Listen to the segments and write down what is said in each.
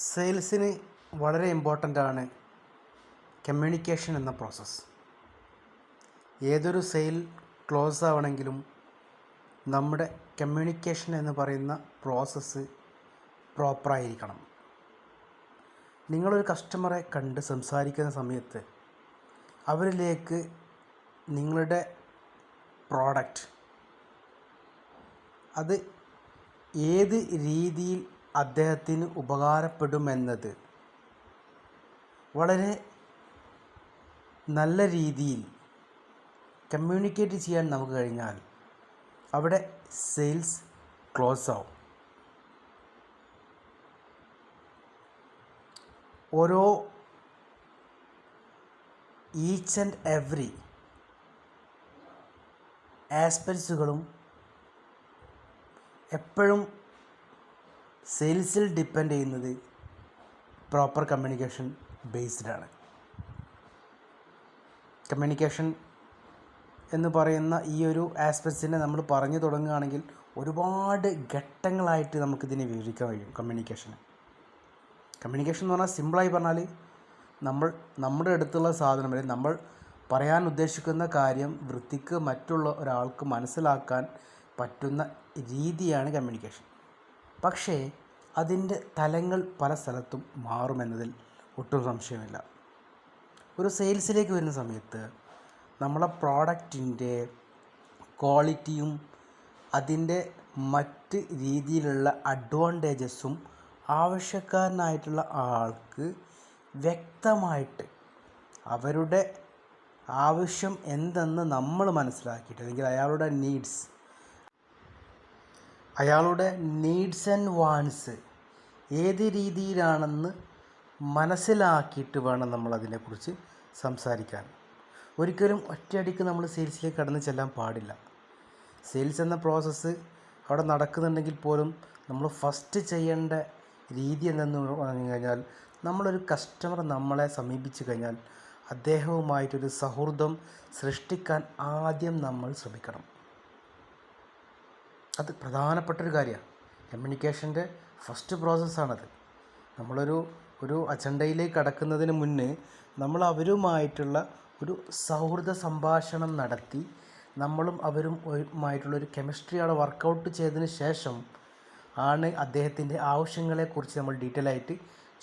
സെയിൽസിന് വളരെ ഇമ്പോർട്ടൻ്റ് ആണ് കമ്മ്യൂണിക്കേഷൻ എന്ന പ്രോസസ്സ്. ഏതൊരു സെയിൽ ക്ലോസ് ആവണമെങ്കിലും നമ്മുടെ കമ്മ്യൂണിക്കേഷൻ എന്ന് പറയുന്ന പ്രോസസ്സ് പ്രോപ്പറായിരിക്കണം. നിങ്ങളൊരു കസ്റ്റമറെ കണ്ട് സംസാരിക്കുന്ന സമയത്ത് അവരിലേക്ക് നിങ്ങളുടെ പ്രോഡക്റ്റ് അത് ഏത് രീതിയിൽ അദ്ദേഹത്തിന് ഉപകാരപ്പെടുമെന്നത് വളരെ നല്ല രീതിയിൽ കമ്മ്യൂണിക്കേറ്റ് ചെയ്യാൻ നമുക്ക് കഴിഞ്ഞാൽ അവിടെ സെയിൽസ് ക്ലോസ് ആവും. ഓരോ ഈച്ച് ആൻഡ് എവറി ആസ്പെക്ട്സുകളും എപ്പോഴും സെയിൽസിൽ ഡിപ്പെൻഡ് ചെയ്യുന്നത് പ്രോപ്പർ കമ്മ്യൂണിക്കേഷൻ ബേസ്ഡ് ആണ്. കമ്മ്യൂണിക്കേഷൻ എന്ന് പറയുന്ന ഈ ഒരു ആസ്പെക്ട്സിനെ നമ്മൾ പറഞ്ഞു തുടങ്ങുകയാണെങ്കിൽ ഒരുപാട് ഘട്ടങ്ങളായിട്ട് നമുക്കിതിനെ വിവരിക്കാൻ കഴിയും. കമ്മ്യൂണിക്കേഷൻ എന്ന് പറഞ്ഞാൽ സിമ്പിളായി പറഞ്ഞാൽ നമ്മുടെ അടുത്തുള്ള സാധനം അല്ലെങ്കിൽ നമ്മൾ പറയാൻ ഉദ്ദേശിക്കുന്ന കാര്യം വൃത്തിക്ക് മറ്റുള്ള ഒരാൾക്ക് മനസ്സിലാക്കാൻ പറ്റുന്ന രീതിയാണ് കമ്മ്യൂണിക്കേഷൻ. പക്ഷേ അതിൻ്റെ തലങ്ങൾ പല സ്ഥലത്തും മാറുമെന്നതിൽ ഒട്ടും സംശയമില്ല. ഒരു സെയിൽസിലേക്ക് വരുന്ന സമയത്ത് നമ്മളെ പ്രോഡക്റ്റിൻ്റെ ക്വാളിറ്റിയും അതിൻ്റെ മറ്റ് രീതിയിലുള്ള അഡ്വാൻറ്റേജസും ആവശ്യക്കാരനായിട്ടുള്ള ആൾക്ക് വ്യക്തമായിട്ട് അവരുടെ ആവശ്യം എന്തെന്ന് നമ്മൾ മനസ്സിലാക്കിയിട്ട് അല്ലെങ്കിൽ അയാളുടെ നീഡ്സ് ആൻഡ് വാണ്ട്സ് ഏത് രീതിയിലാണെന്ന് മനസ്സിലാക്കിയിട്ട് വേണം നമ്മളതിനെക്കുറിച്ച് സംസാരിക്കാൻ. ഒരിക്കലും ഒറ്റയടിക്ക് നമ്മൾ സെയിൽസിലേക്ക് കടന്ന് ചെല്ലാൻ പാടില്ല. സെയിൽസ് എന്ന പ്രോസസ്സ് അവിടെ നടക്കുന്നുണ്ടെങ്കിൽ പോലും നമ്മൾ ഫസ്റ്റ് ചെയ്യേണ്ട രീതി എന്തെന്ന് പറഞ്ഞു കഴിഞ്ഞാൽ നമ്മളൊരു കസ്റ്റമർ നമ്മളെ സമീപിച്ചു കഴിഞ്ഞാൽ അദ്ദേഹവുമായിട്ടൊരു സൗഹൃദം സൃഷ്ടിക്കാൻ ആദ്യം നമ്മൾ ശ്രമിക്കണം. അത് പ്രധാനപ്പെട്ടൊരു കാര്യമാണ്. കമ്മ്യൂണിക്കേഷൻ്റെ ഫസ്റ്റ് പ്രോസസ്സാണത്. നമ്മളൊരു അജണ്ടയിലേക്ക് കടക്കുന്നതിന് മുന്നേ നമ്മൾ അവരുമായിട്ടുള്ള ഒരു സൗഹൃദ സംഭാഷണം നടത്തി നമ്മളും അവരുമായിട്ടുള്ളൊരു കെമിസ്ട്രി അവിടെ വർക്കൗട്ട് ചെയ്തതിന് ശേഷം ആണ് അദ്ദേഹത്തിൻ്റെ ആവശ്യങ്ങളെക്കുറിച്ച് നമ്മൾ ഡീറ്റെയിൽ ആയിട്ട്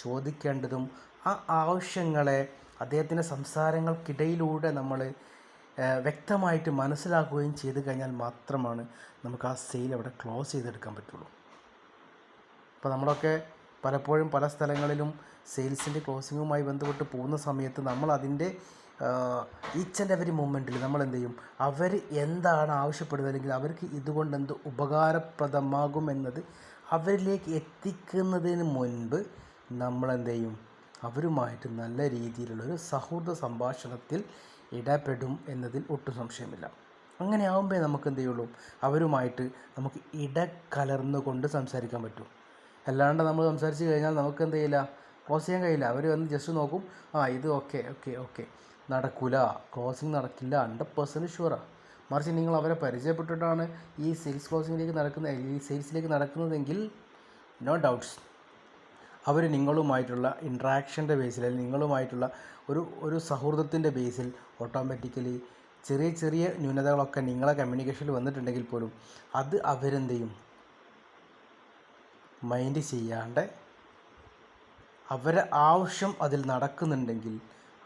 ചോദിക്കേണ്ടതും ആ ആവശ്യങ്ങളെ അദ്ദേഹത്തിൻ്റെ സംസാരങ്ങൾക്കിടയിലൂടെ നമ്മൾ വ്യക്തമായിട്ട് മനസ്സിലാക്കുകയും ചെയ്തു കഴിഞ്ഞാൽ മാത്രമാണ് നമുക്ക് ആ സെയിൽ അവിടെ ക്ലോസ് ചെയ്തെടുക്കാൻ പറ്റുള്ളൂ. അപ്പോൾ നമ്മളൊക്കെ പലപ്പോഴും പല സ്ഥലങ്ങളിലും സെയിൽസിൻ്റെ ക്ലോസിങ്ങുമായി ബന്ധപ്പെട്ട് പോകുന്ന സമയത്ത് നമ്മൾ അതിൻ്റെ ഈച്ച് ആൻഡ് എവരി മൂമെൻറ്റിൽ നമ്മൾ എന്ത് ചെയ്യും, അവർ എന്താണ് ആവശ്യപ്പെടുന്നത് അല്ലെങ്കിൽ അവർക്ക് ഇതുകൊണ്ട് എന്ത് ഉപകാരപ്രദമാകുമെന്നത് അവരിലേക്ക് എത്തിക്കുന്നതിന് മുൻപ് നമ്മൾ എന്ത് ചെയ്യും, അവരുമായിട്ട് നല്ല രീതിയിലുള്ളൊരു സൗഹൃദ സംഭാഷണത്തിൽ ഇടപെടും എന്നതിൽ ഒട്ടും സംശയമില്ല. അങ്ങനെ ആകുമ്പോഴേ നമുക്ക് എന്ത് ചെയ്യുള്ളൂ, അവരുമായിട്ട് നമുക്ക് ഇടകലർന്നുകൊണ്ട് സംസാരിക്കാൻ പറ്റും. അല്ലാണ്ട് നമ്മൾ സംസാരിച്ച് കഴിഞ്ഞാൽ നമുക്ക് എന്ത് ചെയ്യില്ല, ക്ലോസ് ചെയ്യാൻ കഴിയില്ല. അവർ വന്ന് ജസ്റ്റ് നോക്കും, ഇത് ഓക്കെ നടക്കില്ല, ക്ലോസിങ് നടക്കില്ല, 100% ഷുവറാണ്. മറിച്ച് നിങ്ങൾ അവരെ പരിചയപ്പെട്ടിട്ടാണ് ഈ സെയിൽസിലേക്ക് നടക്കുന്നതെങ്കിൽ നോ ഡൗട്ട്സ് അവർ നിങ്ങളുമായിട്ടുള്ള ഇൻട്രാക്ഷൻ്റെ ബേസിൽ അല്ലെങ്കിൽ നിങ്ങളുമായിട്ടുള്ള ഒരു സൗഹൃദത്തിൻ്റെ ബേസിൽ ഓട്ടോമാറ്റിക്കലി ചെറിയ ന്യൂനതകളൊക്കെ നിങ്ങളെ കമ്മ്യൂണിക്കേഷനിൽ വന്നിട്ടുണ്ടെങ്കിൽ പോലും അത് അവരെന്ത് ചെയ്യും, മൈൻഡ് ചെയ്യാണ്ട് അവരെ ആവശ്യം അതിൽ നടക്കുന്നുണ്ടെങ്കിൽ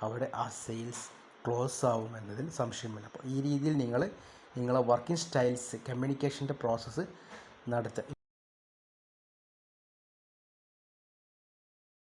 അവിടെ ആ സെയിൽസ് ക്ലോസ് ആവും എന്നതിൽ സംശയമില്ല. അപ്പോൾ ഈ രീതിയിൽ നിങ്ങളെ വർക്കിംഗ് സ്റ്റൈൽസ് കമ്മ്യൂണിക്കേഷൻ്റെ പ്രോസസ്സ് നടത്തുക.